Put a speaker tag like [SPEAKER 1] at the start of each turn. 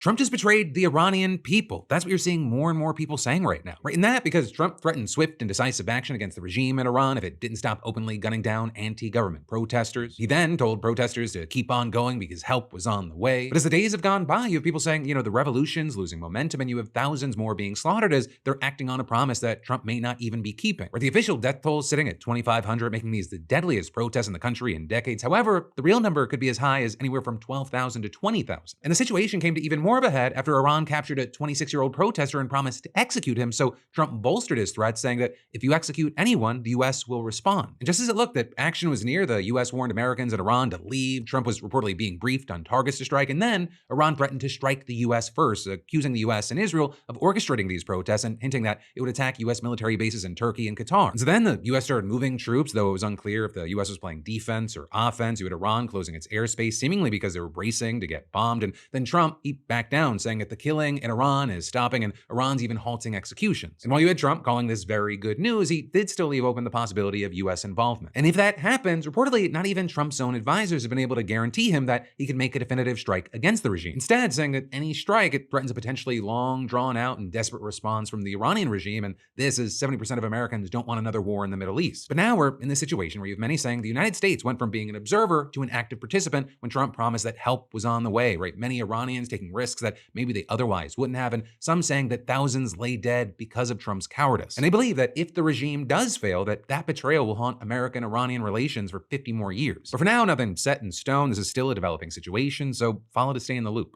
[SPEAKER 1] Trump just betrayed the Iranian people. That's what you're seeing more and more people saying right now. Right? And that because Trump threatened swift and decisive action against the regime in Iran if it didn't stop openly gunning down anti-government protesters. He then told protesters to keep on going because help was on the way. But as the days have gone by, you have people saying, the revolution's losing momentum and you have thousands more being slaughtered as they're acting on a promise that Trump may not even be keeping. Where the official death toll is sitting at 2,500, making these the deadliest protests in the country in decades. However, the real number could be as high as anywhere from 12,000 to 20,000. And the situation came to even more of a head after Iran captured a 26-year-old protester and promised to execute him, so Trump bolstered his threats, saying that if you execute anyone, the U.S. will respond. And just as it looked that action was near, the U.S. warned Americans in Iran to leave. Trump was reportedly being briefed on targets to strike, and then Iran threatened to strike the U.S. first, accusing the U.S. and Israel of orchestrating these protests and hinting that it would attack U.S. military bases in Turkey and Qatar. And so then the U.S. started moving troops, though it was unclear if the U.S. was playing defense or offense. You had Iran closing its airspace, seemingly because they were bracing to get bombed, and then Trump, he backed down, saying that the killing in Iran is stopping and Iran's even halting executions. And while you had Trump calling this very good news, he did still leave open the possibility of U.S. involvement. And if that happens, reportedly, not even Trump's own advisors have been able to guarantee him that he can make a definitive strike against the regime. Instead, saying that any strike, it threatens a potentially long, drawn-out, and desperate response from the Iranian regime, and this is 70% of Americans don't want another war in the Middle East. But now we're in this situation where you have many saying the United States went from being an observer to an active participant when Trump promised that help was on the way, right? Many Iranians taking risks that maybe they otherwise wouldn't have, and some saying that thousands lay dead because of Trump's cowardice. And they believe that if the regime does fail, that betrayal will haunt American-Iranian relations for 50 more years. But for now, nothing set in stone. This is still a developing situation, so follow to stay in the loop.